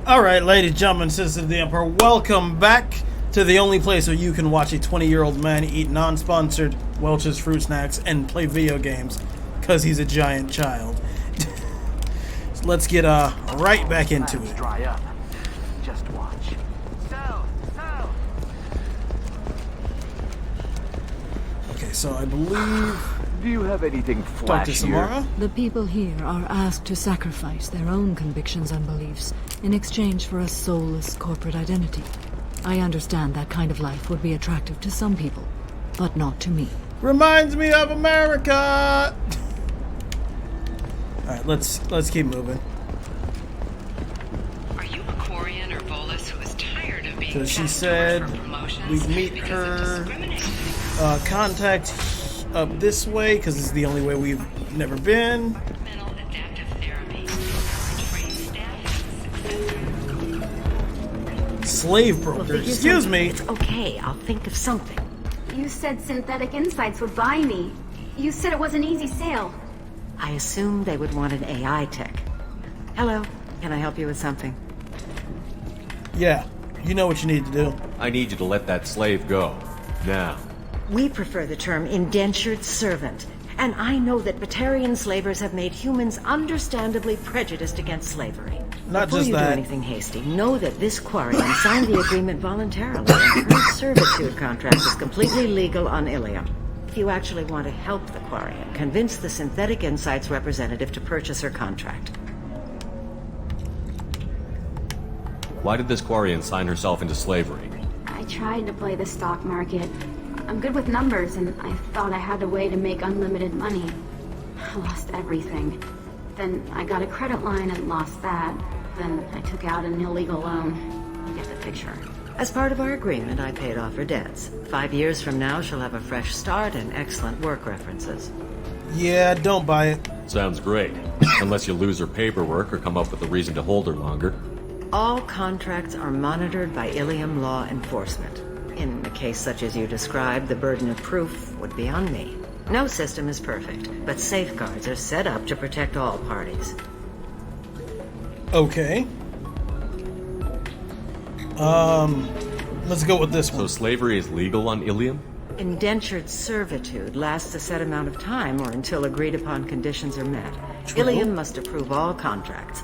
Alright, ladies, gentlemen, sisters of the Emperor, welcome back to the only place where you can watch a 20-year-old man eat non-sponsored Welch's fruit snacks and play video games, because he's a giant child. So let's get right back into it. Dry up. Just watch. Okay, so I believe... Do you have anything Dr. flashier? Samara? The people here are asked to sacrifice their own convictions and beliefs in exchange for a soulless corporate identity. I understand that kind of life would be attractive to some people, but not to me. Reminds me of America! Alright, let's keep moving. Are you a Quarian or Volus who is tired of being So she passed said over for promotions we'd meet because her, of discrimination? contact up this way, because it's the only way we've never been. Mental adaptive therapy. Train staff. Slave broker, excuse me. It's okay, I'll think of something. You said Synthetic Insights would buy me. You said it was an easy sale. I assumed they would want an AI tech. Hello, can I help you with something? Yeah, you know what you need to do. I need you to let that slave go. Now. We prefer the term indentured servant, and I know that Batarian slavers have made humans understandably prejudiced against slavery. Not Before just you that. do anything hasty, know that this Quarian signed the agreement voluntarily, and her servitude contract is completely legal on Illum. If you actually want to help the Quarian, convince the Synthetic Insights representative to purchase her contract. Why did this Quarian sign herself into slavery? I tried to play the stock market. I'm good with numbers, and I thought I had a way to make unlimited money. I lost everything. Then I got a credit line and lost that. Then I took out an illegal loan. You get the picture. As part of our agreement, I paid off her debts. 5 years from now, she'll have a fresh start and excellent work references. Yeah, don't buy it. Sounds great. Unless you lose her paperwork or come up with a reason to hold her longer. All contracts are monitored by Illum law enforcement. In a case such as you described, the burden of proof would be on me. No system is perfect, but safeguards are set up to protect all parties. Okay. Let's go with this So one. slavery is legal on Ilium? Indentured servitude lasts a set amount of time or until agreed upon conditions are met. True. Illum must approve all contracts.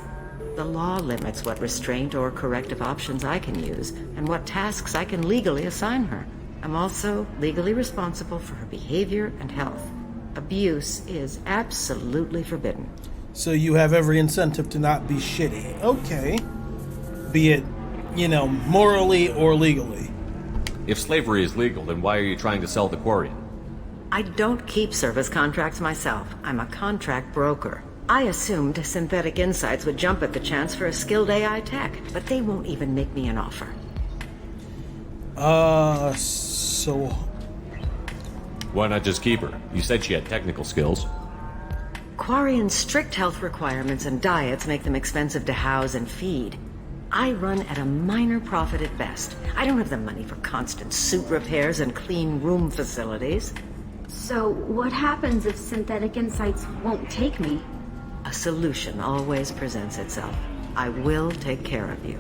The law limits what restraint or corrective options I can use and what tasks I can legally assign her. I'm also legally responsible for her behavior and health. Abuse is absolutely forbidden. So you have every incentive to not be shitty. Okay. Be it, morally or legally. If slavery is legal, then why are you trying to sell the Quarian? I don't keep service contracts myself. I'm a contract broker. I assumed Synthetic Insights would jump at the chance for a skilled AI tech, but they won't even make me an offer. So... Why not just keep her? You said she had technical skills. Quarian's strict health requirements and diets make them expensive to house and feed. I run at a minor profit at best. I don't have the money for constant suit repairs and clean room facilities. So what happens if Synthetic Insights won't take me? A solution always presents itself. I will take care of you.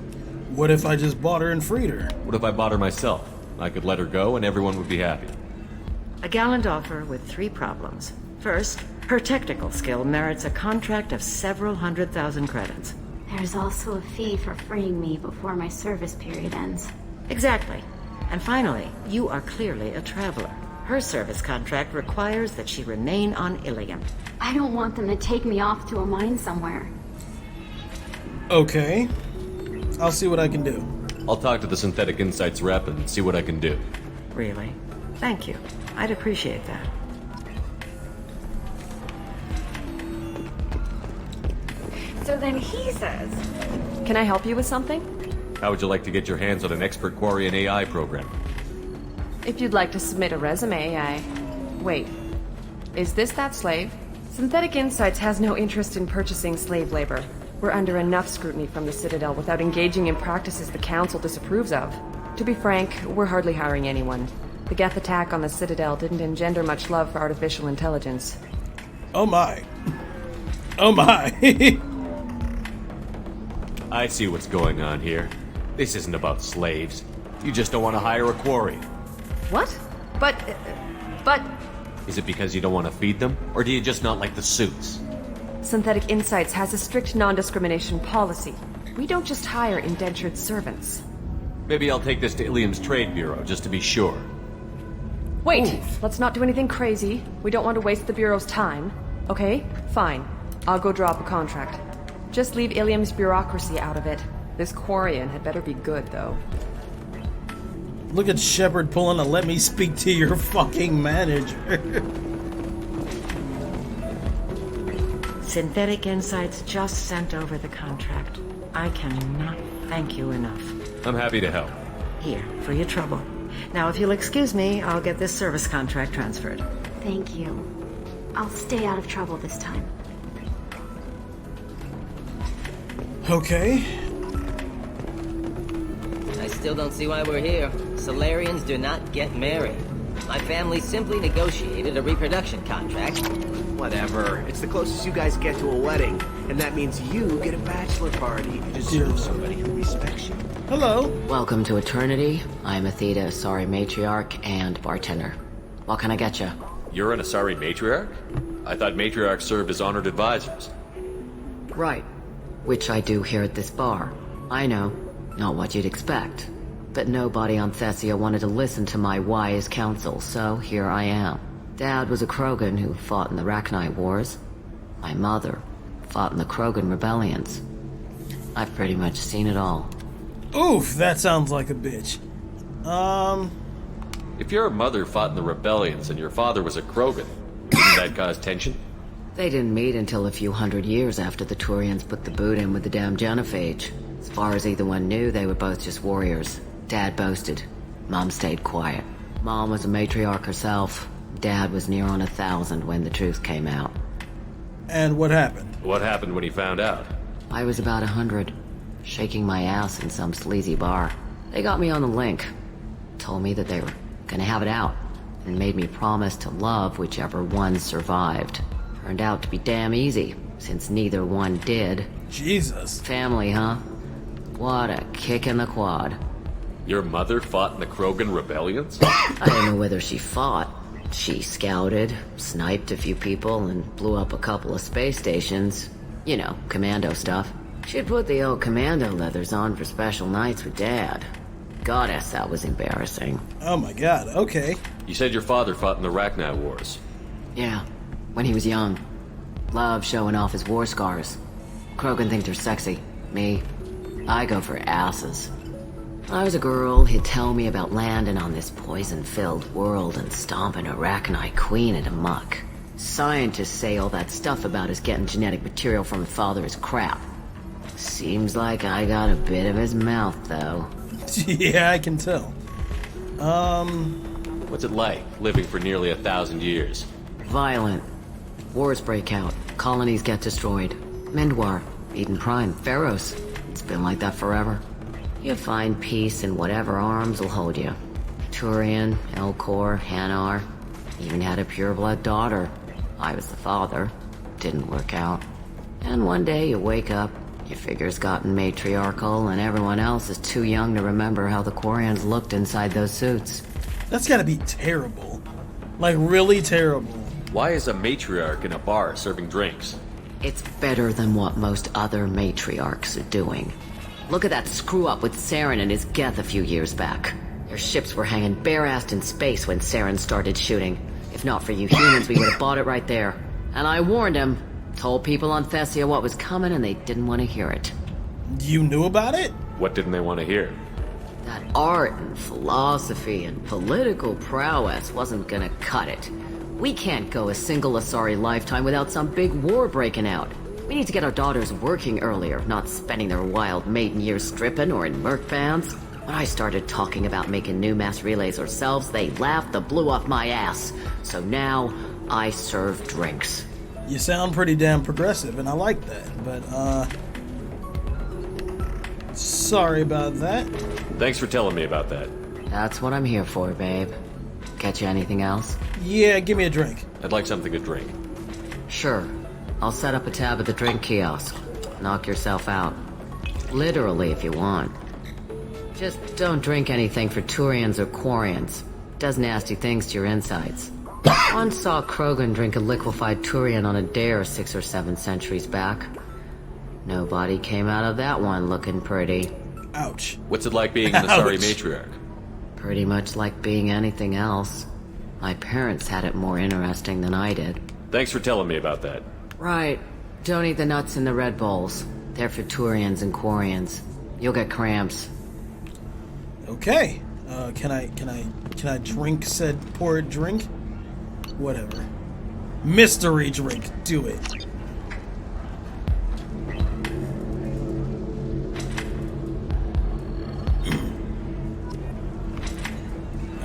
what if I just bought her and freed her? What if I bought her myself? I could let her go and everyone would be happy. A gallant offer with 3 problems. First, her technical skill merits a contract of several 100,000 credits. There's also a fee for freeing me before my service period ends. Exactly. And finally, you are clearly a traveler. Her service contract requires that she remain on Ilium. I don't want them to take me off to a mine somewhere. Okay. I'll see what I can do. I'll talk to the Synthetic Insights rep and see what I can do. Really? Thank you. I'd appreciate that. So then he says, "Can I help you with something?" How would you like to get your hands on an expert Quarian AI program? If you'd like to submit a resume, Wait. Is this that slave? Synthetic Insights has no interest in purchasing slave labor. We're under enough scrutiny from the Citadel without engaging in practices the Council disapproves of. To be frank, we're hardly hiring anyone. The Geth attack on the Citadel didn't engender much love for artificial intelligence. Oh my. Oh my. I see what's going on here. This isn't about slaves. You just don't want to hire a quarry. What? But... Is it because you don't want to feed them? Or do you just not like the suits? Synthetic Insights has a strict non-discrimination policy. We don't just hire indentured servants. Maybe I'll take this to Illum's trade bureau, just to be sure. Wait! Let's not do anything crazy. We don't want to waste the Bureau's time. Okay? Fine. I'll go draw up a contract. Just leave Illum's bureaucracy out of it. This Quarian had better be good, though. Look at Shepard pulling a let me speak to your fucking manager. Synthetic Insights just sent over the contract. I cannot thank you enough. I'm happy to help. Here, for your trouble. Now, if you'll excuse me, I'll get this service contract transferred. Thank you. I'll stay out of trouble this time. Okay. I still don't see why we're here. Solarians do not get married. My family simply negotiated a reproduction contract. Whatever. It's the closest you guys get to a wedding. And that means you get a bachelor party. You deserve somebody who respects you. Hello. Welcome to Eternity. I'm Athena, Asari matriarch and bartender. What can I get you? You're an Asari matriarch? I thought matriarchs served as honored advisors. Right. Which I do here at this bar. I know. Not what you'd expect. But nobody on Thessia wanted to listen to my wise counsel, so here I am. Dad was a Krogan who fought in the Rachni Wars. My mother fought in the Krogan rebellions. I've pretty much seen it all. Oof, that sounds like a bitch. If your mother fought in the rebellions and your father was a Krogan, didn't that cause tension? They didn't meet until a few hundred years after the Turians put the boot in with the damn genophage. As far as either one knew, they were both just warriors. Dad boasted. Mom stayed quiet. Mom was a matriarch herself. Dad was near on 1,000 when the truth came out. And what happened? What happened when he found out? I was about 100, shaking my ass in some sleazy bar. They got me on the link. Told me that they were gonna have it out, and made me promise to love whichever one survived. Turned out to be damn easy, since neither one did. Jesus. Family, huh? What a kick in the quad. Your mother fought in the Krogan rebellions? I don't know whether she fought. She scouted, sniped a few people, and blew up a couple of space stations. You know, commando stuff. She'd put the old commando leathers on for special nights with Dad. Goddess, that was embarrassing. Oh my god, okay. You said your father fought in the Rachni Wars. Yeah, when he was young. Loved showing off his war scars. Krogan think they're sexy. Me, I go for asses. I was a girl, he'd tell me about landing on this poison-filled world and stomping a Rachni queen into muck. Scientists say all that stuff about us getting genetic material from the father is crap. Seems like I got a bit of his mouth, though. Yeah, I can tell. What's it like, living for nearly 1,000 years? Violent. Wars break out. Colonies get destroyed. Mendwar, Eden Prime, Pharaohs. It's been like that forever. You find peace in whatever arms will hold you. Turian, Elcor, Hanar. Even had a pureblood daughter. I was the father. Didn't work out. And one day you wake up, your figure's gotten matriarchal, and everyone else is too young to remember how the Quarians looked inside those suits. That's gotta be terrible. Like, really terrible. Why is a matriarch in a bar serving drinks? It's better than what most other matriarchs are doing. Look at that screw-up with Saren and his Geth a few years back. Their ships were hanging bare-assed in space when Saren started shooting. If not for you humans, we would have bought it right there. And I warned him. Told people on Thessia what was coming, and they didn't want to hear it. You knew about it? What didn't they want to hear? That art and philosophy and political prowess wasn't gonna cut it. We can't go a single Asari lifetime without some big war breaking out. We need to get our daughters working earlier, not spending their wild maiden years stripping or in merc bands. When I started talking about making new mass relays ourselves, they laughed the blue off my ass. So now, I serve drinks. You sound pretty damn progressive, and I like that, but, sorry about that. Thanks for telling me about that. That's what I'm here for, babe. Get you anything else? Yeah, give me a drink. I'd like something to drink. Sure. I'll set up a tab at the drink kiosk. Knock yourself out. Literally, if you want. Just don't drink anything for Turians or Quarians. Does nasty things to your insides. Once saw Krogan drink a liquefied Turian on a dare 6 or 7 centuries back. Nobody came out of that one looking pretty. Ouch. What's it like being an Asari matriarch? Pretty much like being anything else. My parents had it more interesting than I did. Thanks for telling me about that. Right. Don't eat the nuts in the Red Bowls. They're for Turians and Quarians. You'll get cramps. Okay. Can I drink said poor drink? Whatever. Mystery drink. Do it.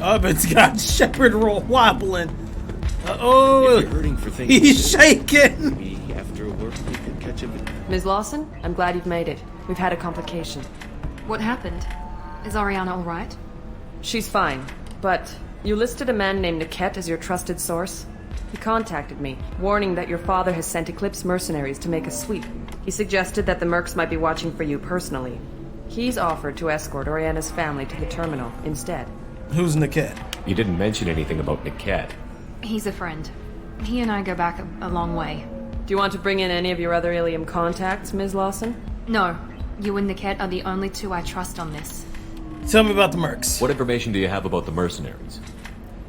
Up, it's got Shepard roll wobbling. Oh, If you're hurting for things he's shaking. maybe after work we could catch up. Ms. Lawson, I'm glad you've made it. We've had a complication. What happened? Is Ariana all right? She's fine, but you listed a man named Niket as your trusted source. He contacted me, warning that your father has sent Eclipse Mercenaries to make a sweep. He suggested that the mercs might be watching for you personally. He's offered to escort Oriana's family to the terminal instead. Who's Niket? You didn't mention anything about Niket. He's a friend. He and I go back a long way. Do you want to bring in any of your other Illum contacts, Ms. Lawson? No. You and Niket are the only two I trust on this. Tell me about the mercs. What information do you have about the mercenaries?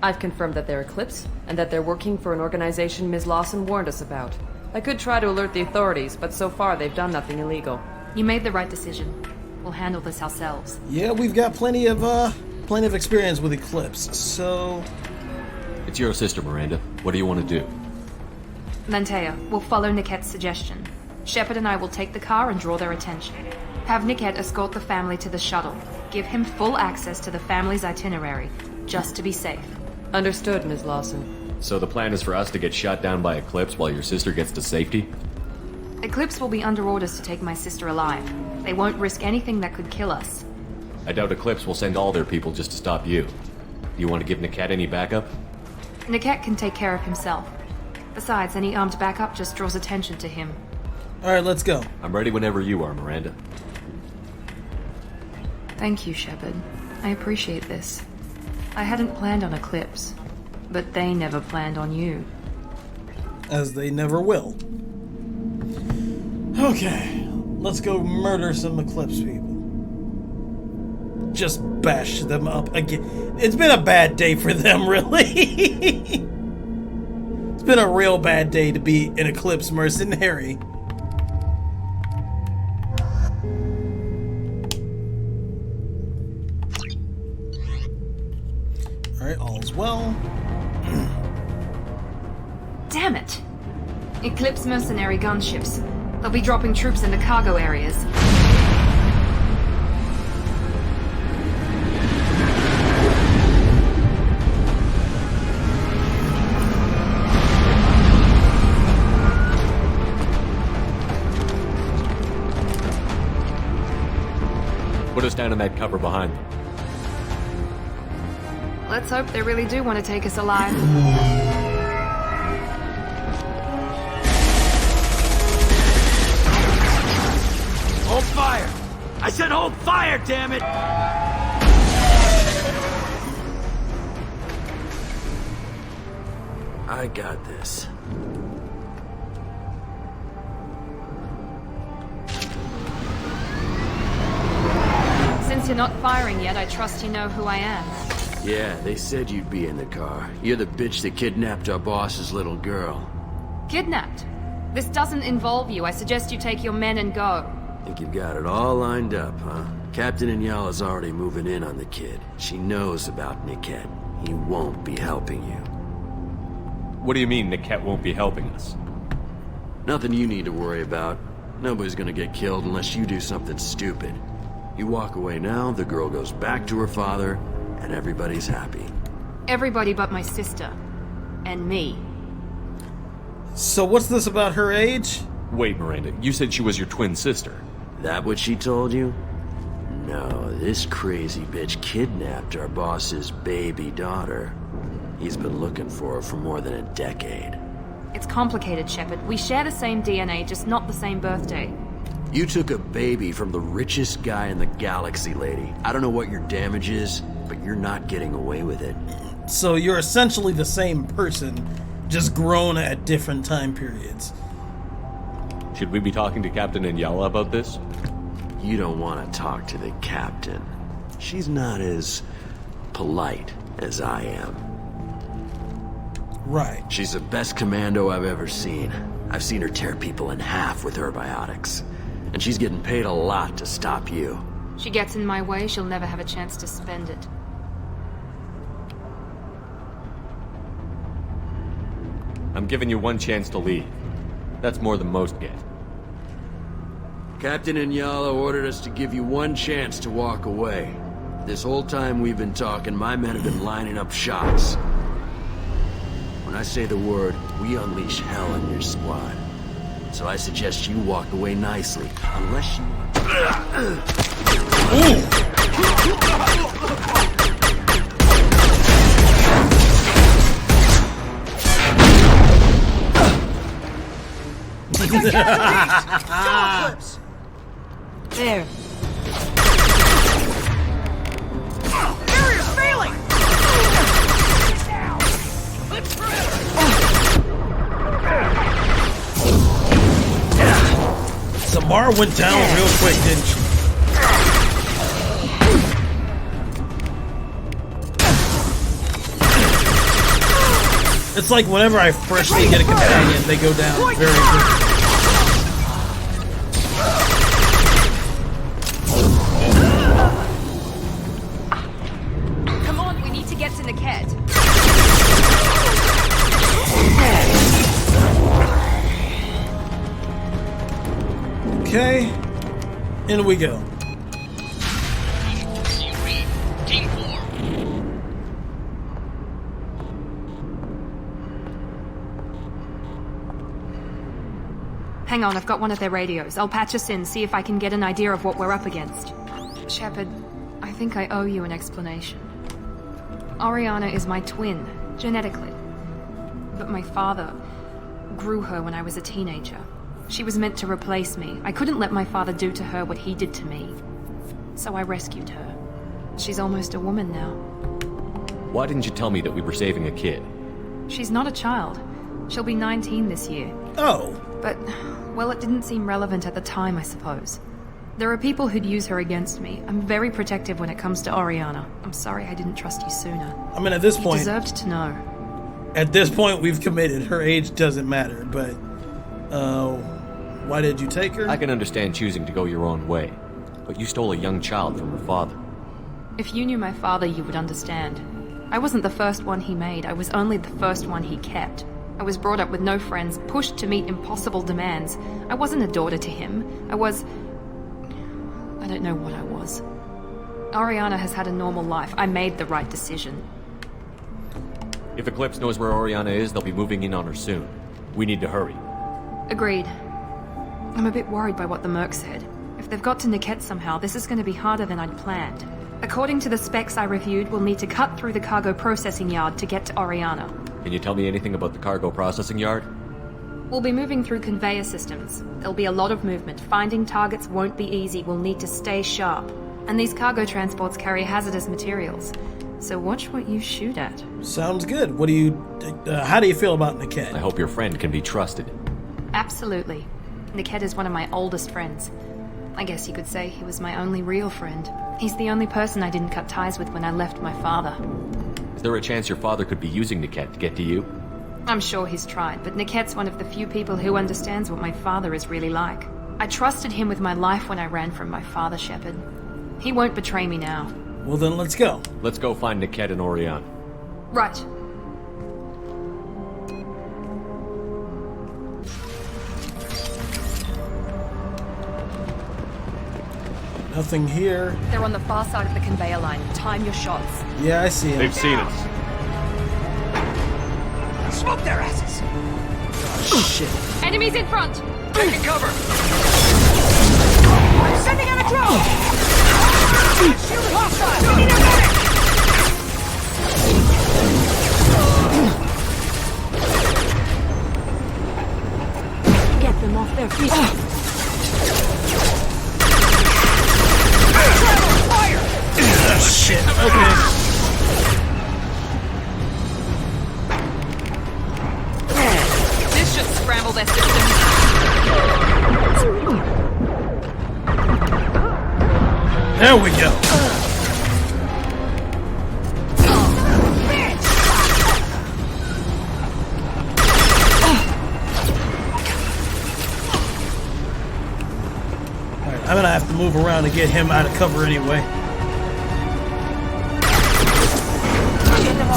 I've confirmed that they're Eclipse, and that they're working for an organization Ms. Lawson warned us about. I could try to alert the authorities, but so far they've done nothing illegal. You made the right decision. We'll handle this ourselves. Yeah, we've got plenty of experience with Eclipse, so... It's your sister, Miranda. What do you want to do? Lantea, we'll follow Niket's suggestion. Shepard and I will take the car and draw their attention. Have Niket escort the family to the shuttle. Give him full access to the family's itinerary, just to be safe. Understood, Ms. Lawson. So the plan is for us to get shot down by Eclipse while your sister gets to safety? Eclipse will be under orders to take my sister alive. They won't risk anything that could kill us. I doubt Eclipse will send all their people just to stop you. Do you want to give Niket any backup? Niket can take care of himself. Besides, any armed backup just draws attention to him. Alright, let's go. I'm ready whenever you are, Miranda. Thank you, Shepard. I appreciate this. I hadn't planned on Eclipse, but they never planned on you. As they never will. Okay, let's go murder some Eclipse people. Just bash them up again. It's been a bad day for them, really. It's been a real bad day to be an Eclipse mercenary. Alright, all's well. Damn it! Eclipse mercenary gunships. They'll be dropping troops in the cargo areas. Put us down in that cover behind them. Let's hope they really do want to take us alive. Hold fire! I said hold fire, damn it! I got this. Since you're not firing yet, I trust you know who I am. Yeah, they said you'd be in the car. You're the bitch that kidnapped our boss's little girl. Kidnapped? This doesn't involve you. I suggest you take your men and go. Think you've got it all lined up, huh? Captain Inyala's already moving in on the kid. She knows about Niket. He won't be helping you. What do you mean Niket won't be helping us? Nothing you need to worry about. Nobody's gonna get killed unless you do something stupid. You walk away now, the girl goes back to her father, and everybody's happy. Everybody but my sister. And me. So what's this about her age? Wait, Miranda, you said she was your twin sister. That what she told you? No, this crazy bitch kidnapped our boss's baby daughter. He's been looking for her for more than a decade. It's complicated, Shepard. We share the same DNA, just not the same birthday. You took a baby from the richest guy in the galaxy, lady. I don't know what your damage is, but you're not getting away with it. So you're essentially the same person, just grown at different time periods. Should we be talking to Captain Inyala about this? You don't want to talk to the captain. She's not as polite as I am. Right. She's the best commando I've ever seen. I've seen her tear people in half with her biotics. And she's getting paid a lot to stop you. She gets in my way, she'll never have a chance to spend it. I'm giving you one chance to leave. That's more than most get. Captain Inyala ordered us to give you one chance to walk away. This whole time we've been talking, my men have been lining up shots. When I say the word, we unleash hell on your squad. So I suggest you walk away nicely, unless you... There. Barrier's failing! Samara went down real quick, didn't she? It's like whenever I freshly get a companion, they go down very quickly. Come on, we need to get to Niket. Okay, in we go. Team 4. Hang on, I've got one of their radios. I'll patch us in, see if I can get an idea of what we're up against. Shepard, I think I owe you an explanation. Oriana is my twin, genetically. But my father grew her when I was a teenager. She was meant to replace me. I couldn't let my father do to her what he did to me. So I rescued her. She's almost a woman now. Why didn't you tell me that we were saving a kid? She's not a child. She'll be 19 this year. Oh. But, well, it didn't seem relevant at the time, I suppose. There are people who'd use her against me. I'm very protective when it comes to Oriana. I'm sorry I didn't trust you sooner. I mean, at this point... You deserved to know. At this point, we've committed. Her age doesn't matter, but... why did you take her? I can understand choosing to go your own way, but you stole a young child from her father. If you knew my father, you would understand. I wasn't the first one he made. I was only the first one he kept. I was brought up with no friends, pushed to meet impossible demands. I wasn't a daughter to him. I don't know what I was. Oriana has had a normal life. I made the right decision. If Eclipse knows where Oriana is, they'll be moving in on her soon. We need to hurry. Agreed. I'm a bit worried by what the mercs said. If they've got to Niket somehow, this is going to be harder than I'd planned. According to the specs I reviewed, we'll need to cut through the cargo processing yard to get to Oriana. Can you tell me anything about the cargo processing yard? We'll be moving through conveyor systems. There'll be a lot of movement. Finding targets won't be easy. We'll need to stay sharp. And these cargo transports carry hazardous materials. So watch what you shoot at. Sounds good. What do you... how do you feel about Niket? I hope your friend can be trusted. Absolutely. Niket is one of my oldest friends. I guess you could say he was my only real friend. He's the only person I didn't cut ties with when I left my father. Is there a chance your father could be using Niket to get to you? I'm sure he's tried, but Niket's one of the few people who understands what my father is really like. I trusted him with my life when I ran from my father, Shepard. He won't betray me now. Well then, let's go. Let's go find Niket and Oriana. Right. Nothing here. They're on the far side of the conveyor line. Time your shots. Yeah, I see them. They've seen us. Smoke their asses! Oh, shit. Enemies in front! Taking cover! I'm sending out a drone! Shield hostile! We need a Get them off their feet. There we go. Alright, I'm gonna have to move around to get him out of cover anyway.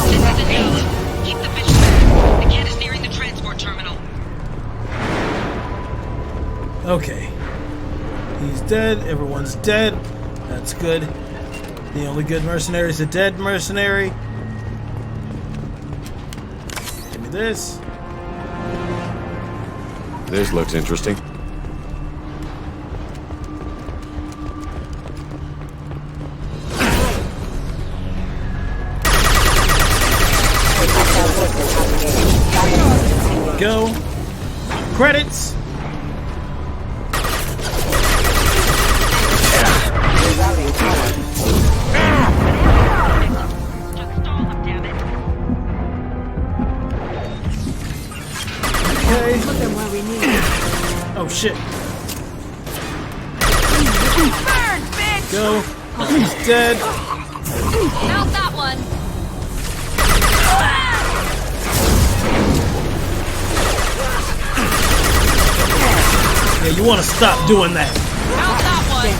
This is Illum. Keep the vision back. The kid is nearing the transport terminal. Okay. He's dead. Everyone's dead. That's good. The only good mercenary is a dead mercenary. Give me this. This looks interesting. Go. Credits. Okay. Oh shit. Go. He's dead. Not that one. Yeah, you want to stop doing that. Not that one.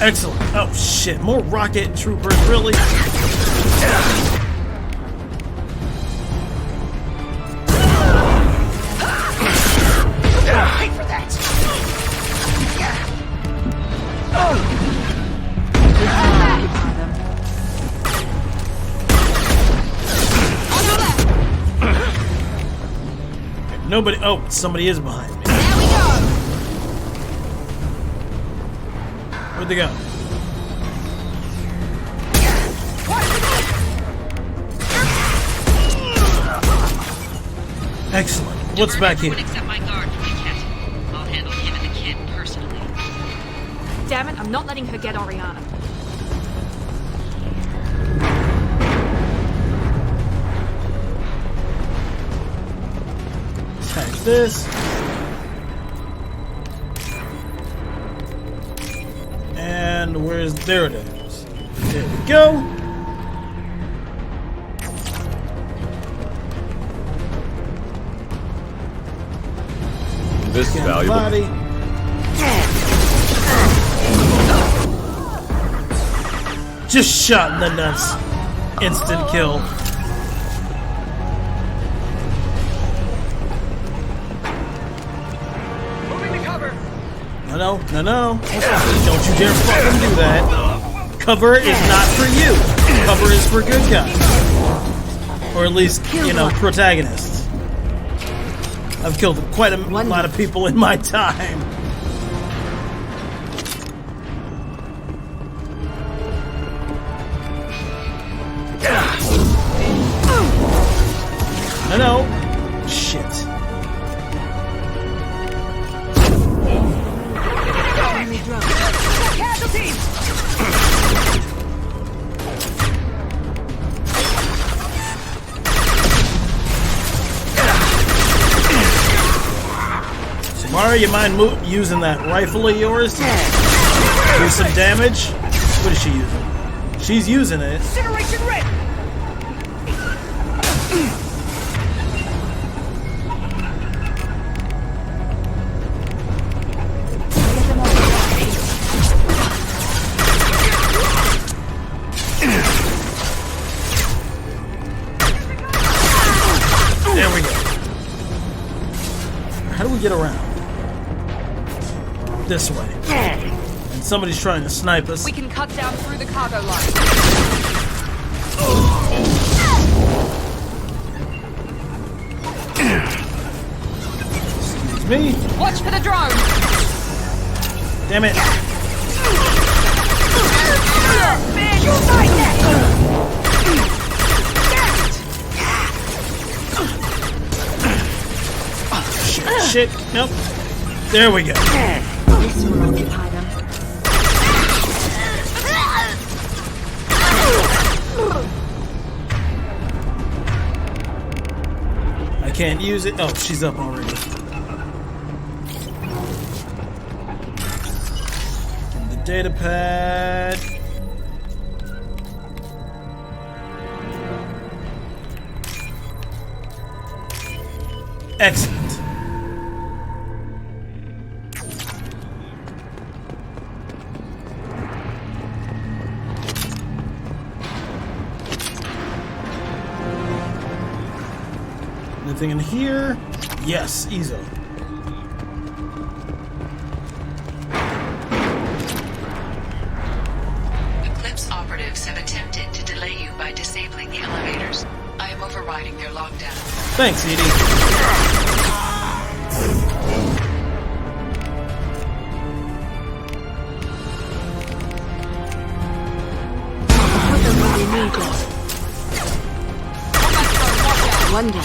Excellent. Oh shit. More rocket troopers, really? Wait for that. Nobody. Oh, somebody is behind me. There we go. Where'd they go? Excellent. What's back here? Except my guard for the kid. I'll handle him and the kid personally. Damn it, I'm not letting her get Oriana. Attack this. And where's... There it is. There we go. This is valuable. Body. Just shot in the nuts. Instant kill. Moving to cover. No. Don't you dare fucking do that. Cover is not for you. Cover is for good guys. Or at least, you know, protagonists. I've killed quite a lot of people in my time. I know. Shit. Samara, you mind using that rifle of yours to do some damage? What is she using? She's using it. Incineration red. There we go. How do we get around? This way. And somebody's trying to snipe us. We can cut down through the cargo line. Excuse me. Watch for the drone. Damn it. Shit. Nope. There we go. This will occupy them. I Can't use it. Oh, she's up already. And the data pad. Excellent. Anything in here? Yes, easily. Eclipse operatives have attempted to delay you by disabling the elevators. I am overriding their lockdown. Thanks, Edie. One down.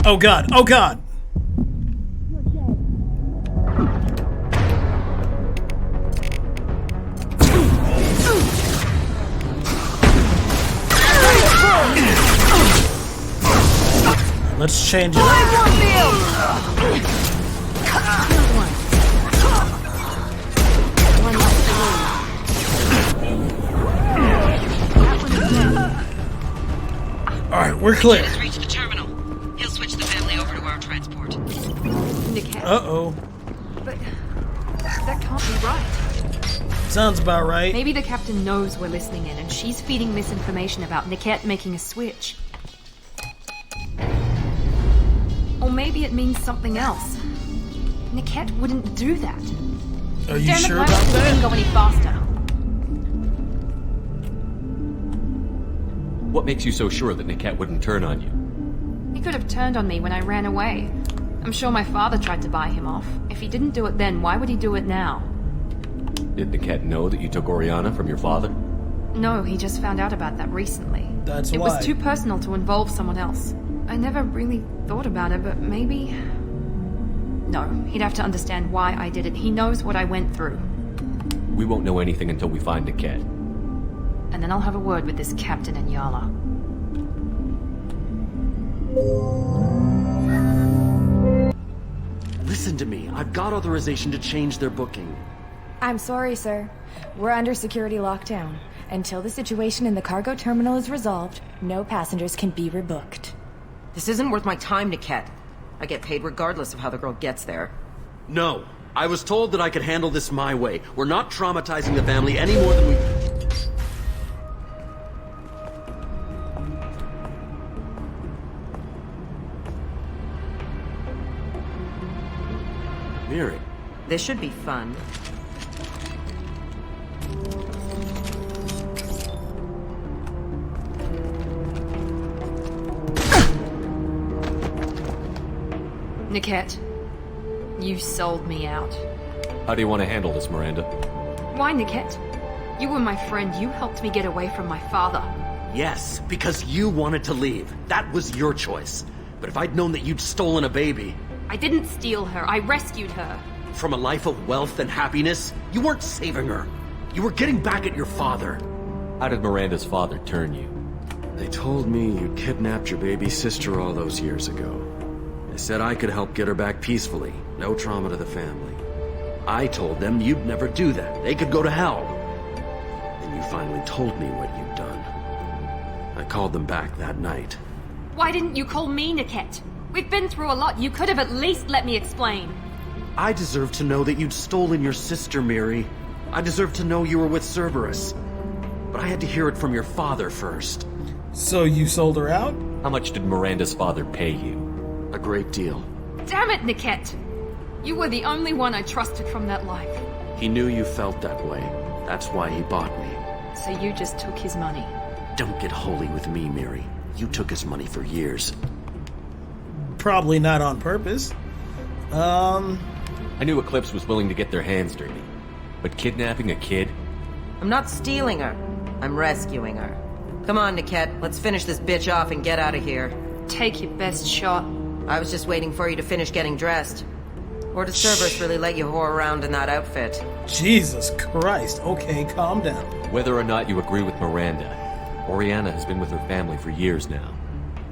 Oh god, oh god! Let's change it up. Alright, we're clear. Has reached the terminal. He'll switch the family over to our transport. Uh-oh. But that can't be right. Sounds about right. Maybe the captain knows we're listening in and she's feeding misinformation about Niket making a switch. Or maybe it means something else. Niket wouldn't do that. Are you Damn it, sure why about won't that? it go any faster? What makes you so sure that Niket wouldn't turn on you? He could have turned on me when I ran away. I'm sure my father tried to buy him off. If he didn't do it then, why would he do it now? Did Niket know that you took Oriana from your father? No, he just found out about that recently. That's it why. was too personal to involve someone else. I never really thought about it, but maybe... No, he'd have to understand why I did it. He knows what I went through. We won't know anything until we find Niket. And then I'll have a word with this captain and Yala. Listen to me. I've got authorization to change their booking. I'm sorry, sir. We're under security lockdown. Until the situation in the cargo terminal is resolved, no passengers can be rebooked. This isn't worth my time, Niket. I get paid regardless of how the girl gets there. No. I was told that I could handle this my way. We're not traumatizing the family any more than we... Miri. This should be fun. Niket, you sold me out. How do you want to handle this, Miranda? Why, Niket? You were my friend. You helped me get away from my father. Yes, because you wanted to leave. That was your choice. But if I'd known that you'd stolen a baby... I didn't steal her. I rescued her. From a life of wealth and happiness, you weren't saving her. You were getting back at your father. How did Miranda's father turn you? They told me you kidnapped your baby sister all those years ago. They said I could help get her back peacefully. No trauma to the family. I told them you'd never do that. They could go to hell. Then you finally told me what you'd done. I called them back that night. Why didn't you call me, Niket? We've been through a lot. You could have at least let me explain. I deserve to know that you'd stolen your sister, Miri. I deserve to know you were with Cerberus. But I had to hear it from your father first. So you sold her out? How much did Miranda's father pay you? A great deal. Damn it, Niket! You were the only one I trusted from that life. He knew you felt that way. That's why he bought me. So you just took his money? Don't get holy with me, Miri. You took his money for years. Probably not on purpose. I knew Eclipse was willing to get their hands dirty. But kidnapping a kid? I'm not stealing her. I'm rescuing her. Come on, Niket. Let's finish this bitch off and get out of here. Take your best shot. I was just waiting for you to finish getting dressed. Or does Cerberus really let you whore around in that outfit? Jesus Christ. Okay, calm down. Whether or not you agree with Miranda, Oriana has been with her family for years now.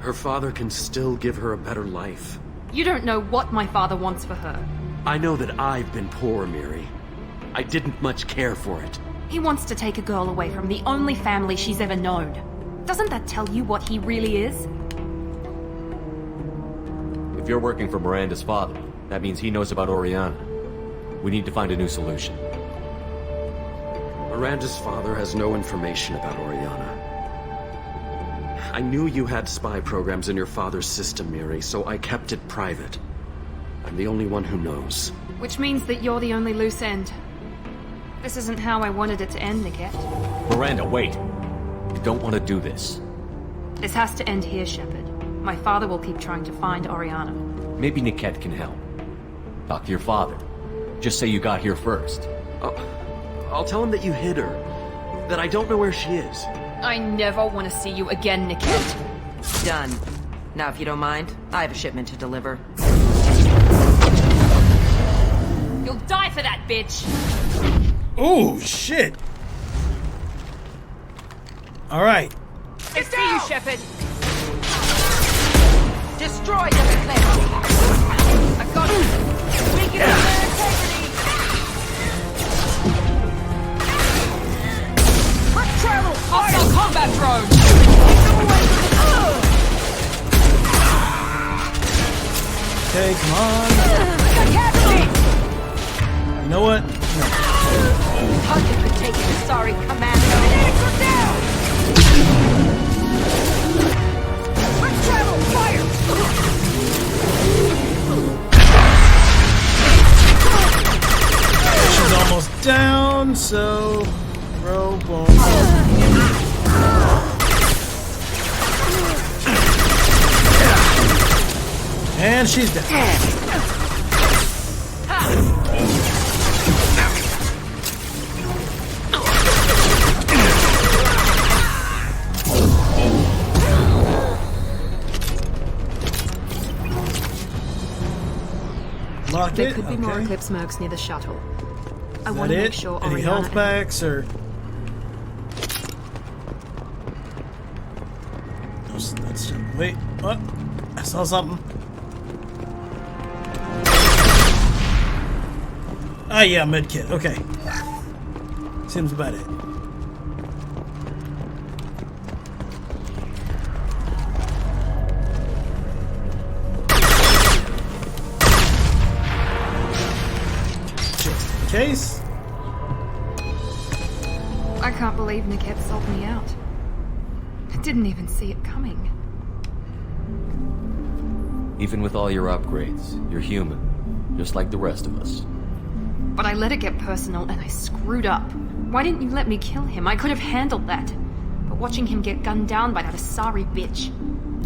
Her father can still give her a better life. You don't know what my father wants for her. I know that I've been poor, Miri. I didn't much care for it. He wants to take a girl away from the only family she's ever known. Doesn't that tell you what he really is? If you're working for Miranda's father, that means he knows about Oriana. We need to find a new solution. Miranda's father has no information about Oriana. I knew you had spy programs in your father's system, Miri, so I kept it private. I'm the only one who knows. Which means that you're the only loose end. This isn't how I wanted it to end, Niket. Miranda, wait! You don't want to do this. This has to end here, Shepard. My father will keep trying to find Oriana. Maybe Niket can help. Talk to your father. Just say you got here first. I'll tell him that you hid her. That I don't know where she is. I never want to see you again, Niket. Done. Now, if you don't mind, I have a shipment to deliver. You'll die for that, bitch! Oh, shit! Alright. I see you, Shepard! Destroy the place! I got you! Weaken their integrity! Quick travel! Hostile combat drone! Okay, come on. You know what? No. Target for taking, sorry, Commando. Anchor down! Quick travel, fire! She's almost down, so throw bomb. And she's dead. Lock There it. could be more Eclipse mercs near the shuttle. I Is want that to it? make sure Any Oriana health packs or? Let's just wait. What? I saw something. Ah, yeah, medkit. Okay. Seems about it. Just in case. I can't believe Niket sold me out. I didn't even see it coming. Even with all your upgrades, you're human, just like the rest of us. But I let it get personal and I screwed up. Why didn't you let me kill him? I could have handled that. But watching him get gunned down by that Asari bitch...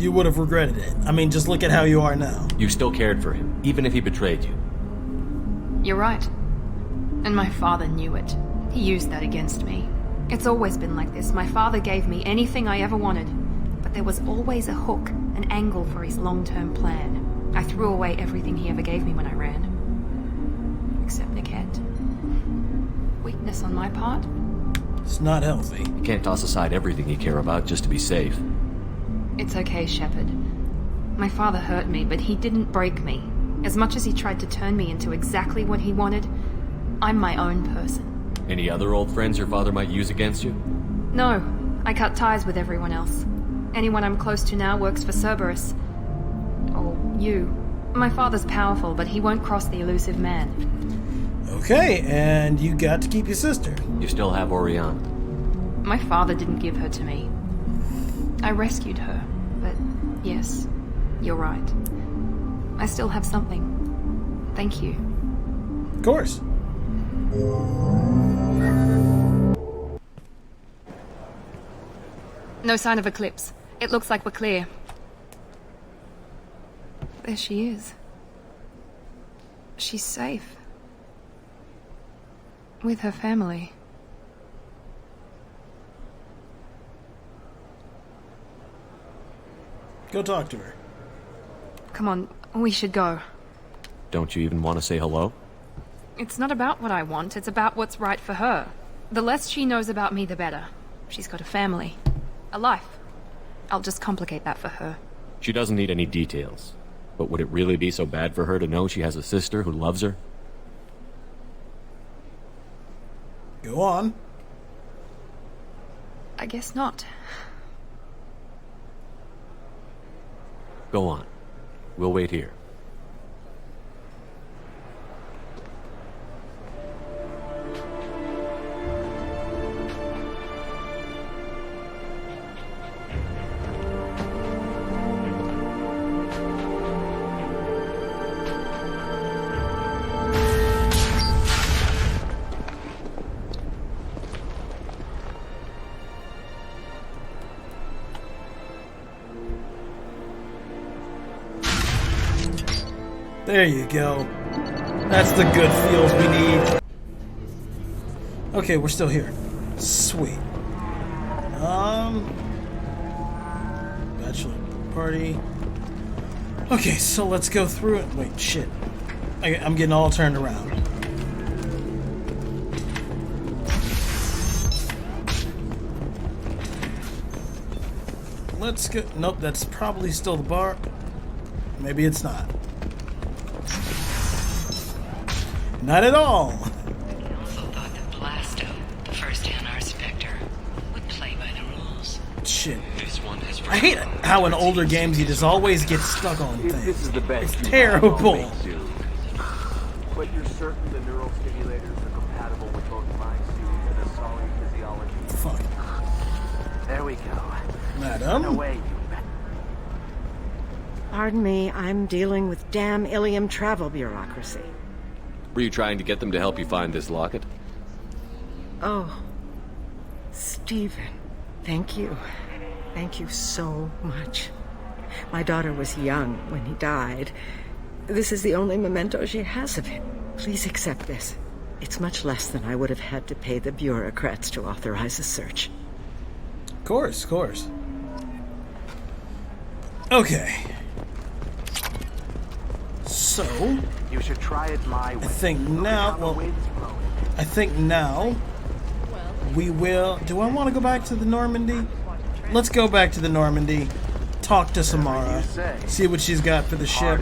You would have regretted it. I mean, just look at how you are now. You still cared for him, even if he betrayed you. You're right. And my father knew it. He used that against me. It's always been like this. My father gave me anything I ever wanted. But there was always a hook, an angle for his long-term plan. I threw away everything he ever gave me when I ran. Except Niket. Weakness on my part? It's not healthy. You can't toss aside everything you care about just to be safe. It's okay, Shepard. My father hurt me, but he didn't break me. As much as he tried to turn me into exactly what he wanted, I'm my own person. Any other old friends your father might use against you? No, I cut ties with everyone else. Anyone I'm close to now works for Cerberus. Or you. My father's powerful, but he won't cross the elusive man. Okay, and you got to keep your sister. You still have Oriana. My father didn't give her to me. I rescued her, but yes, you're right. I still have something. Thank you. Of course. No sign of Eclipse. It looks like we're clear. There she is. She's safe. With her family. Go talk to her. Come on, we should go. Don't you even want to say hello? It's not about what I want, it's about what's right for her. The less she knows about me, the better. She's got a family. A life. I'll just complicate that for her. She doesn't need any details. But would it really be so bad for her to know she has a sister who loves her? Go on. I guess not. Go on. We'll wait here. There you go. That's the good feels we need. Okay, we're still here. Sweet. Bachelor party. Okay, so let's go through it. Wait, shit. I'm getting all turned around. Let's go. Nope, that's probably still the bar. Maybe it's not. Not at all. I also thought that Blasto, the first Hanar Spectre, would play by the rules. Shit. This one has I hate how in older games you just always get stuck on things. This is the best. It's terrible. But you're certain the neural stimulators are compatible with both my suit and a solid physiology? Fuck. There we go. Madam? No way, you bet. Pardon me, I'm dealing with damn Illum travel bureaucracy. Were you trying to get them to help you find this locket? Oh, Stephen, thank you. Thank you so much. My daughter was young when he died. This is the only memento she has of him. Please accept this. It's much less than I would have had to pay the bureaucrats to authorize a search. Of course, of course. Okay. So, you should try it my way. I think now, well, I think now we will. Do I want to go back to the Normandy? Let's go back to the Normandy, talk to Samara, see what she's got for the ship,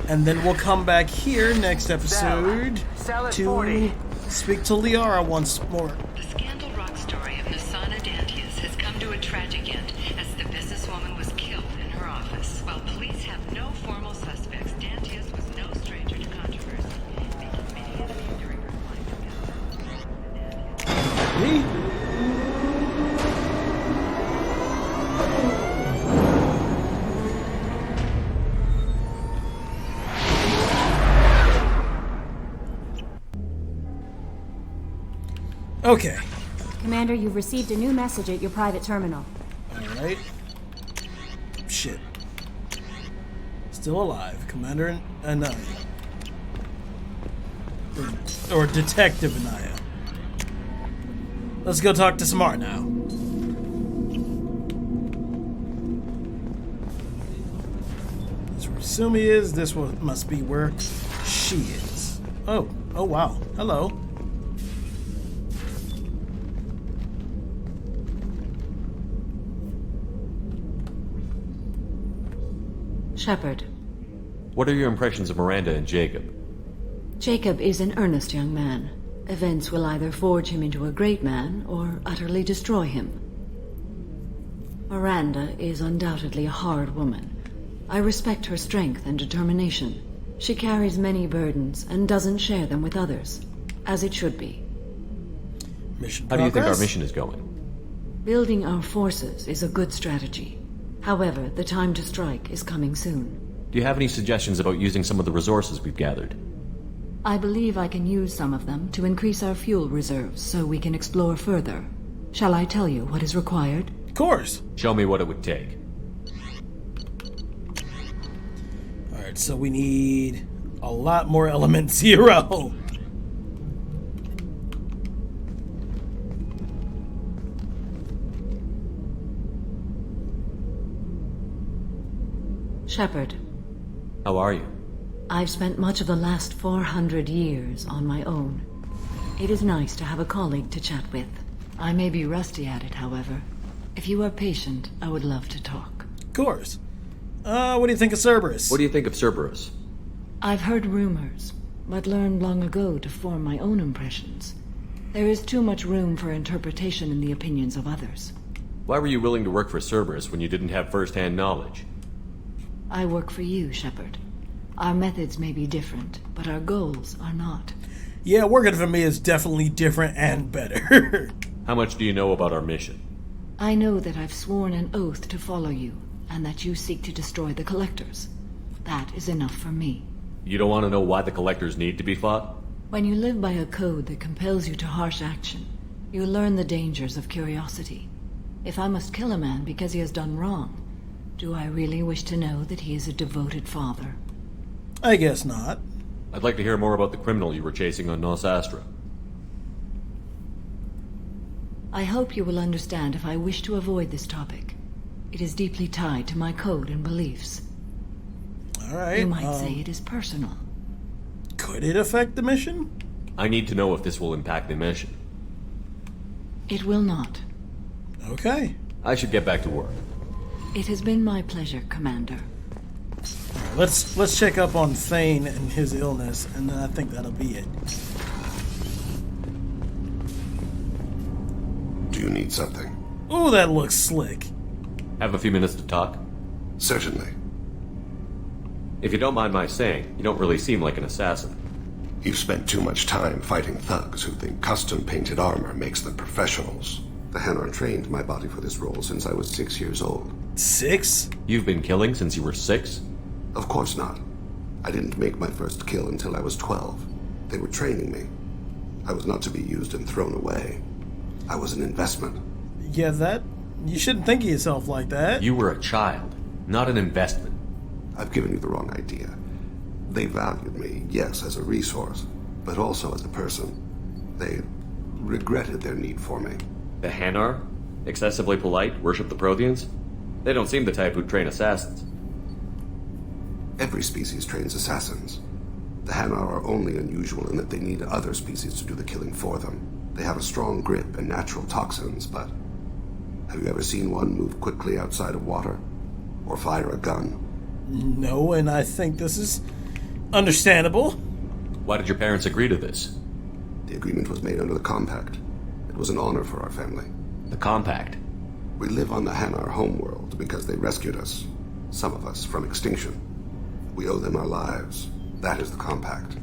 and then we'll come back here next episode to speak to Liara once more. The scandal rock story of Nasana Dantius has come to a tragic end as the businesswoman was killed in her office. While police have no formal suspects, Dantius was no stranger to controversy, making many enemies during her flight. Me? Okay. Commander, you've received a new message at your private terminal. Alright. Shit. Still alive. Commander Anaya. Or Detective Anaya. Let's go talk to Samara now. This is where Sumi is. This one must be where she is. Oh. Oh wow. Hello. Shepard. What are your impressions of Miranda and Jacob? Jacob is an earnest young man. Events will either forge him into a great man or utterly destroy him. Miranda is undoubtedly a hard woman. I respect her strength and determination. She carries many burdens and doesn't share them with others, as it should be. Mission How do you think our mission is going? Building our forces is a good strategy. However, the time to strike is coming soon. Do you have any suggestions about using some of the resources we've gathered? I believe I can use some of them to increase our fuel reserves so we can explore further. Shall I tell you what is required? Of course. Show me what it would take. Alright, so we need a lot more element 0. Shepard. How are you? I've spent much of the last 400 years on my own. It is nice to have a colleague to chat with. I may be rusty at it, however. If you are patient, I would love to talk. Of course. What do you think of Cerberus? What do you think of Cerberus? I've heard rumors, but learned long ago to form my own impressions. There is too much room for interpretation in the opinions of others. Why were you willing to work for Cerberus when you didn't have first-hand knowledge? I work for you, Shepard. Our methods may be different, but our goals are not. Yeah, working for me is definitely different and better. How much do you know about our mission? I know that I've sworn an oath to follow you, and that you seek to destroy the Collectors. That is enough for me. You don't want to know why the Collectors need to be fought? When you live by a code that compels you to harsh action, you learn the dangers of curiosity. If I must kill a man because he has done wrong, do I really wish to know that he is a devoted father? I guess not. I'd like to hear more about the criminal you were chasing on Nos Astra. I hope you will understand if I wish to avoid this topic. It is deeply tied to my code and beliefs. All right. You might say it is personal. Could it affect the mission? I need to know if this will impact the mission. It will not. Okay. I should get back to work. It has been my pleasure, Commander. Let's check up on Thane and his illness, and then I think that'll be it. Do you need something? Ooh, that looks slick. Have a few minutes to talk? Certainly. If you don't mind my saying, you don't really seem like an assassin. You've spent too much time fighting thugs who think custom-painted armor makes them professionals. The Hanar trained my body for this role since I was 6 years old. 6? You've been killing since you were 6? Of course not. I didn't make my first kill until I was 12. They were training me. I was not to be used and thrown away. I was an investment. Yeah, you shouldn't think of yourself like that. You were a child, not an investment. I've given you the wrong idea. They valued me, yes, as a resource, but also as a person. They regretted their need for me. The Hanar? Excessively polite, worship the Protheans? They don't seem the type who'd train assassins. Every species trains assassins. The Hanar are only unusual in that they need other species to do the killing for them. They have a strong grip and natural toxins, but have you ever seen one move quickly outside of water? Or fire a gun? No, and I think this is understandable. Why did your parents agree to this? The agreement was made under the Compact. It was an honor for our family. The Compact? We live on the Hanar homeworld because they rescued us, some of us, from extinction. We owe them our lives. That is the Compact.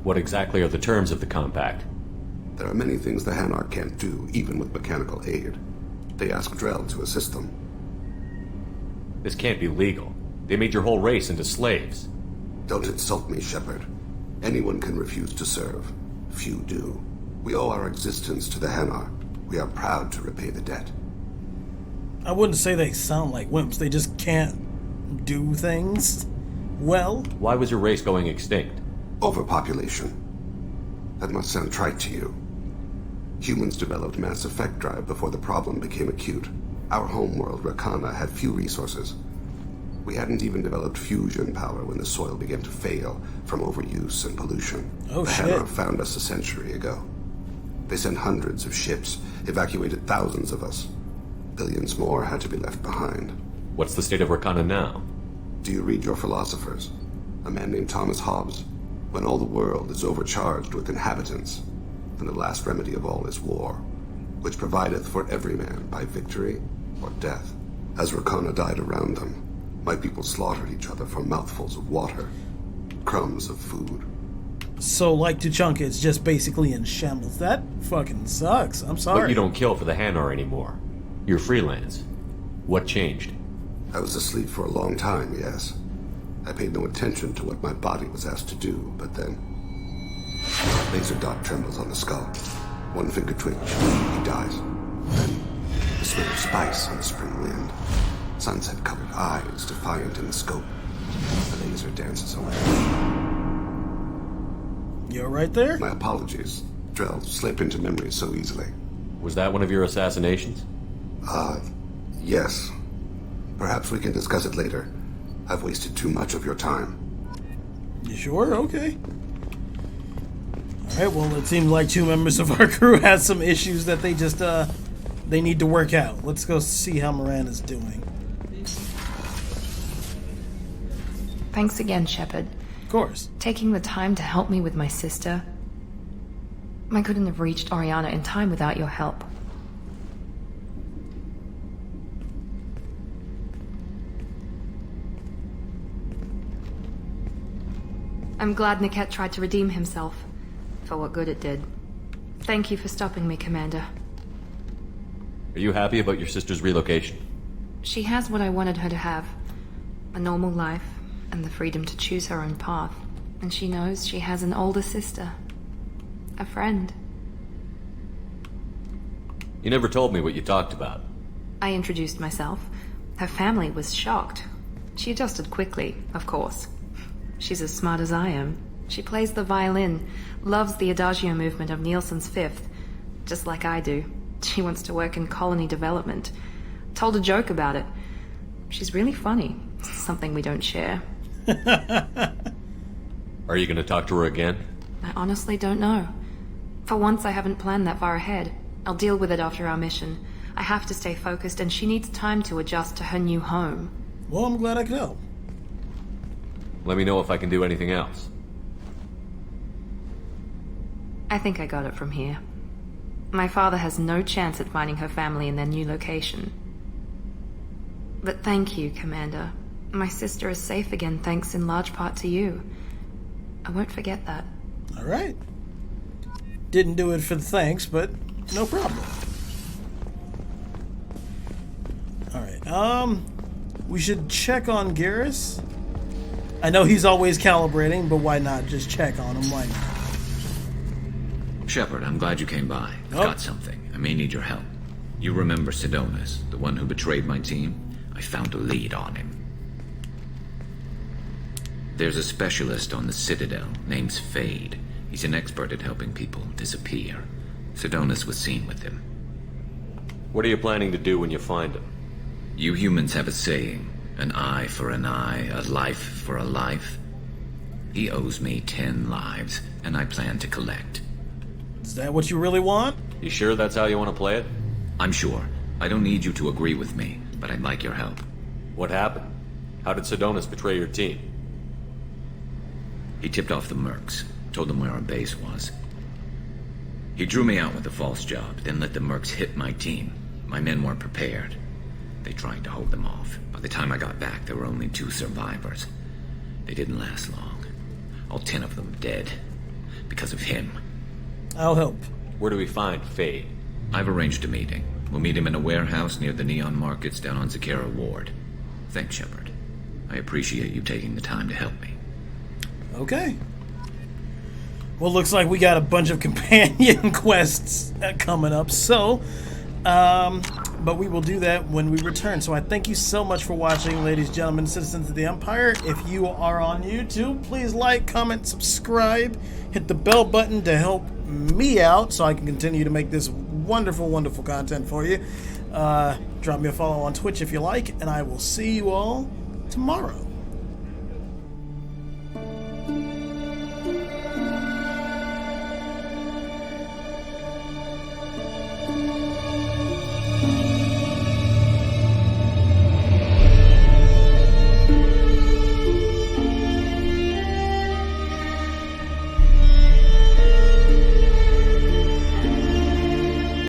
What exactly are the terms of the Compact? There are many things the Hanar can't do, even with mechanical aid. They ask Drell to assist them. This can't be legal. They made your whole race into slaves. Don't insult me, Shepard. Anyone can refuse to serve. Few do. We owe our existence to the Hanar. We are proud to repay the debt. I wouldn't say they sound like wimps. They just can't do things well. Why was your race going extinct? Overpopulation. That must sound trite to you. Humans developed mass effect drive before the problem became acute. Our homeworld, Rakana, had few resources. We hadn't even developed fusion power when the soil began to fail from overuse and pollution. Oh, the shit. Hanar found us a century ago. They sent hundreds of ships, evacuated thousands of us. Billions more had to be left behind. What's the state of Rakana now? Do you read your philosophers? A man named Thomas Hobbes? When all the world is overcharged with inhabitants, then the last remedy of all is war, which provideth for every man by victory or death. As Rakana died around them, my people slaughtered each other for mouthfuls of water, crumbs of food. So, like Tuchanka, it's just basically in shambles. That fucking sucks. I'm sorry. But you don't kill for the Hanar anymore. You're freelance. What changed? I was asleep for a long time, yes. I paid no attention to what my body was asked to do, but then... Laser dot trembles on the skull. One finger twitch, he dies. Then, the smell of spice on the spring wind. Sunset-colored eyes, defiant in the scope. The laser dances away. You're right there? My apologies. Drell slip into memory so easily. Was that one of your assassinations? Yes. Perhaps we can discuss it later. I've wasted too much of your time. You sure? Okay. Alright, well, it seems like 2 members of our crew has some issues that they just, they need to work out. Let's go see how Miranda's doing. Thanks again, Shepard. Of course. Taking the time to help me with my sister. I couldn't have reached Oriana in time without your help. I'm glad Niket tried to redeem himself, for what good it did. Thank you for stopping me, Commander. Are you happy about your sister's relocation? She has what I wanted her to have. A normal life, and the freedom to choose her own path. And she knows she has an older sister. A friend. You never told me what you talked about. I introduced myself. Her family was shocked. She adjusted quickly, of course. She's as smart as I am. She plays the violin, loves the Adagio movement of Nielsen's Fifth, just like I do. She wants to work in colony development. Told a joke about it. She's really funny. Something we don't share. Are you going to talk to her again? I honestly don't know. For once, I haven't planned that far ahead. I'll deal with it after our mission. I have to stay focused, and she needs time to adjust to her new home. Well, I'm glad I could help. Let me know if I can do anything else. I think I got it from here. My father has no chance at finding her family in their new location. But thank you, Commander. My sister is safe again thanks in large part to you. I won't forget that. Alright. Didn't do it for the thanks, but no problem. Alright, we should check on Garrus. I know he's always calibrating, but why not just check on him? Why not? Shepard, I'm glad you came by. I've got something. I may need your help. You remember Sidonus, the one who betrayed my team? I found a lead on him. There's a specialist on the Citadel, name's Fade. He's an expert at helping people disappear. Sidonus was seen with him. What are you planning to do when you find him? You humans have a saying, an eye for an eye, a life for a life. He owes me 10 lives, and I plan to collect. Is that what you really want? You sure that's how you want to play it? I'm sure. I don't need you to agree with me, but I'd like your help. What happened? How did Sidonus betray your team? He tipped off the mercs, told them where our base was. He drew me out with a false job, then let the mercs hit my team. My men weren't prepared. They tried to hold them off. By the time I got back, there were only 2 survivors. They didn't last long. All 10 of them dead. Because of him. I'll help. Where do we find Fade? I've arranged a meeting. We'll meet him in a warehouse near the Neon Markets down on Zakera Ward. Thanks, Shepard. I appreciate you taking the time to help me. Okay. Well, looks like we got a bunch of companion quests coming up, so... but we will do that when we return. So I thank you so much for watching, ladies, gentlemen, citizens of the Empire. If you are on YouTube, please like, comment, subscribe, hit the bell button to help me out so I can continue to make this wonderful, wonderful content for you. Drop me a follow on Twitch if you like, and I will see you all tomorrow.